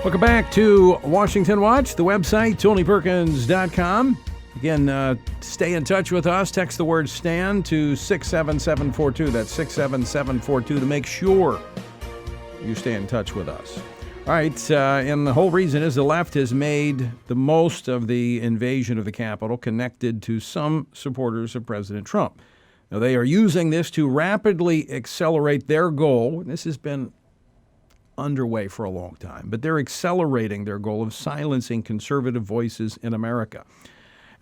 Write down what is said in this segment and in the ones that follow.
Welcome back to Washington Watch, the website, TonyPerkins.com. Again, stay in touch with us. Text the word STAND to 67742. That's 67742 to make sure you stay in touch with us. All right, and the whole reason is the left has made the most of the invasion of the Capitol connected to some supporters of President Trump. Now, they are using this to rapidly accelerate their goal. This has been underway for a long time, but they're accelerating their goal of silencing conservative voices in America.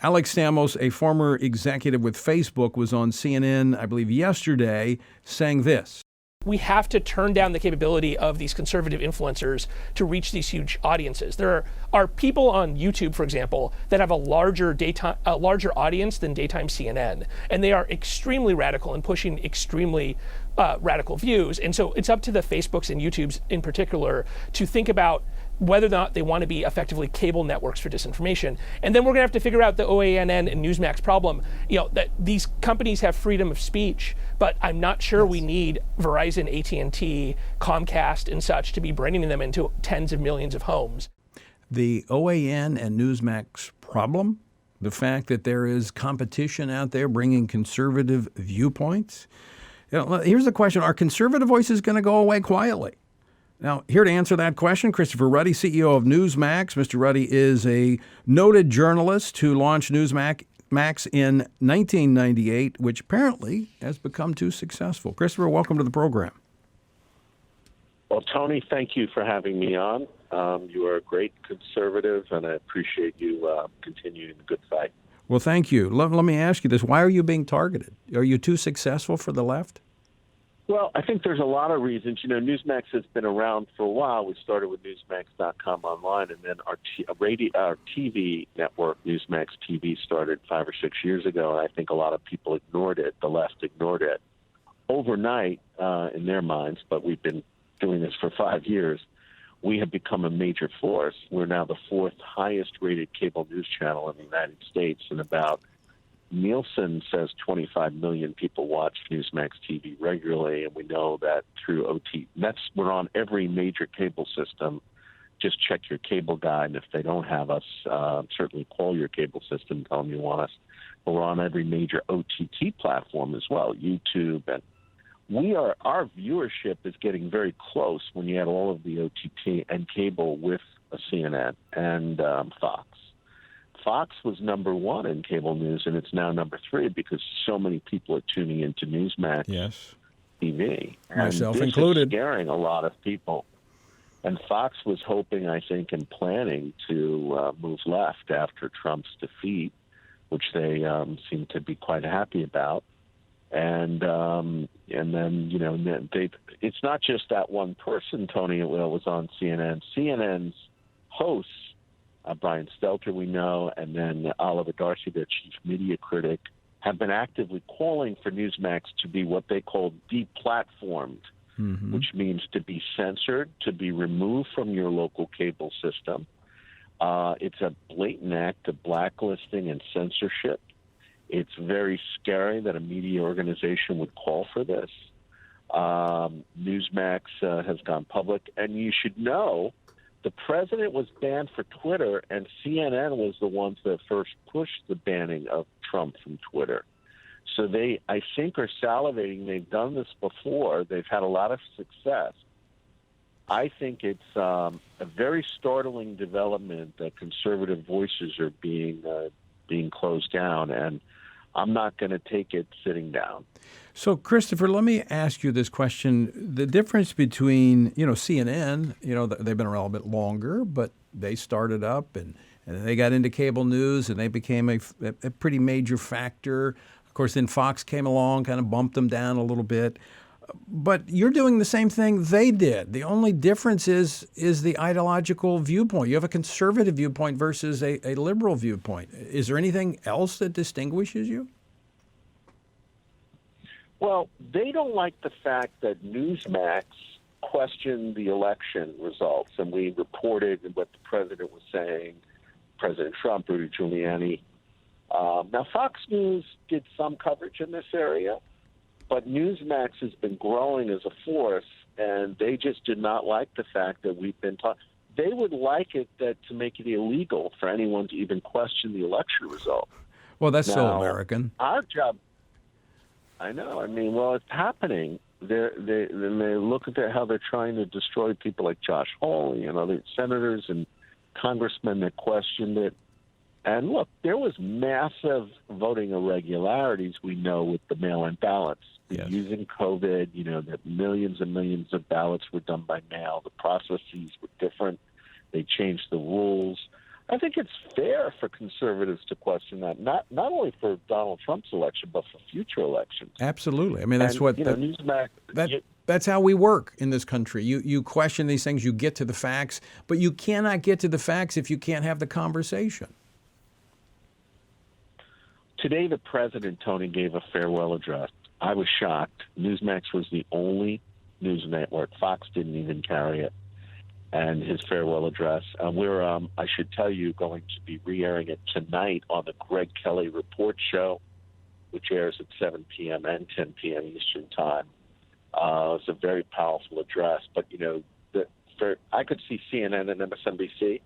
Alex Stamos, a former executive with Facebook, was on CNN, I believe yesterday, saying this. We have to turn down the capability of these conservative influencers to reach these huge audiences. There are people on YouTube, for example, that have a larger audience than daytime CNN, and they are extremely radical and pushing extremely radical views. And so it's up to the Facebooks and YouTubes in particular to think about whether or not they want to be effectively cable networks for disinformation. And then we're going to have to figure out the OANN and Newsmax problem. You know, that these companies have freedom of speech, but I'm not sure we need Verizon, AT&T, Comcast, and such to be bringing them into tens of millions of homes. The OANN and Newsmax problem, the fact that there is competition out there bringing conservative viewpoints. You know, here's the question. Are conservative voices going to go away quietly? Now, here to answer that question, Christopher Ruddy, CEO of Newsmax. Mr. Ruddy is a noted journalist who launched Newsmax in 1998, which apparently has become too successful. Christopher, welcome to the program. Well, Tony, thank you for having me on. You are a great conservative, and I appreciate you continuing the good fight. Well, thank you. Let me ask you this. Why are you being targeted? Are you too successful for the left? Well, I think there's a lot of reasons. You know, Newsmax has been around for a while. We started with Newsmax.com online, and then our TV network, Newsmax TV, started 5 or 6 years ago, and I think a lot of people ignored it. The left ignored it overnight in their minds, but we've been doing this for 5 years. We have become a major force. We're now the fourth highest-rated cable news channel in the United States, and about Nielsen says 25 million people watch Newsmax TV regularly, and we know that through OT. We're on every major cable system. Just check your cable guide, and if they don't have us, certainly call your cable system, tell them you want us. But we're on every major OTT platform as well, YouTube, and our viewership is getting very close when you add all of the OTT and cable with a CNN and Fox. Fox was number one in cable news, and it's now number 3 because so many people are tuning into Newsmax TV. Myself and this included. Is scaring a lot of people. And Fox was hoping, I think, and planning to move left after Trump's defeat, which they seem to be quite happy about. And then, you know, it's not just that one person, Tony, it was on CNN. CNN's hosts, Brian Stelter, we know, and then Oliver Darcy, their chief media critic, have been actively calling for Newsmax to be what they call deplatformed, which means to be censored, to be removed from your local cable system. It's a blatant act of blacklisting and censorship. It's very scary that a media organization would call for this. Newsmax has gone public, and you should know the president was banned for Twitter, and CNN was the ones that first pushed the banning of Trump from Twitter. So they, I think, are salivating. They've done this before. They've had a lot of success. I think it's a very startling development that conservative voices are being closed down, and I'm not going to take it sitting down. So, Christopher, let me ask you this question. The difference between, CNN, they've been around a bit longer, but they started up and they got into cable news and they became a pretty major factor. Of course, then Fox came along, kind of bumped them down a little bit. But you're doing the same thing they did. The only difference is the ideological viewpoint. You have a conservative viewpoint versus a liberal viewpoint. Is there anything else that distinguishes you? Well, they don't like the fact that Newsmax questioned the election results, and we reported what the president was saying, President Trump, Rudy Giuliani. Now, Fox News did some coverage in this area, but Newsmax has been growing as a force, and they just did not like the fact that we've been they would like it to make it illegal for anyone to even question the election result. Well, that's so Now, American. Our job, I know. I mean, well, it's happening. They look at how they're trying to destroy people like Josh Hawley and other senators and congressmen that questioned it. And look, there was massive voting irregularities, we know, with the mail-in ballots. Yes. Using COVID, that millions and millions of ballots were done by mail. The processes were different. They changed the rules. I think it's fair for conservatives to question that, not only for Donald Trump's election, but for future elections. Absolutely. I mean, that's what Newsmax. That's how we work in this country. You question these things, you get to the facts, but you cannot get to the facts if you can't have the conversation. Today, the president, Tony, gave a farewell address. I was shocked. Newsmax was the only news network. Fox didn't even carry it. And his farewell address. We're, I should tell you, going to be re-airing it tonight on the Greg Kelly Report Show, which airs at 7 p.m. and 10 p.m. Eastern Time. It's a very powerful address. But, I could see CNN and MSNBC.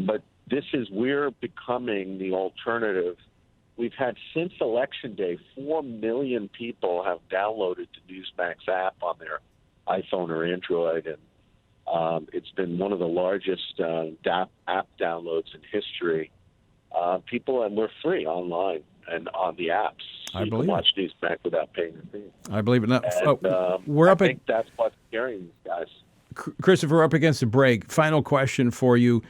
But we're becoming the alternative. We've had since Election Day, 4 million people have downloaded the Newsmax app on their iPhone or Android, and it's been one of the largest app downloads in history. And we're free online and on the apps. So you can watch Newsmax without paying a fee. I believe it. I think that's what's scaring these guys. Christopher, we're up against the break. Final question for you.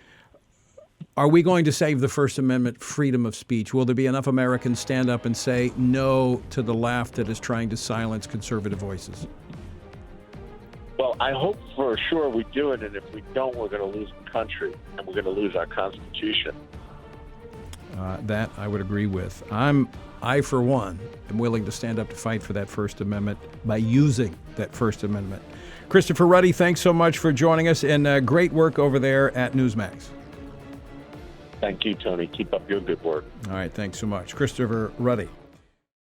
Are we going to save the First Amendment freedom of speech? Will there be enough Americans stand up and say no to the left that is trying to silence conservative voices? Well, I hope for sure we do it, and if we don't, we're going to lose the country, and we're going to lose our Constitution. That I would agree with. I, for one, am willing to stand up to fight for that First Amendment by using that First Amendment. Christopher Ruddy, thanks so much for joining us, and great work over there at Newsmax. Thank you, Tony. Keep up your good work. All right, thanks so much. Christopher Ruddy.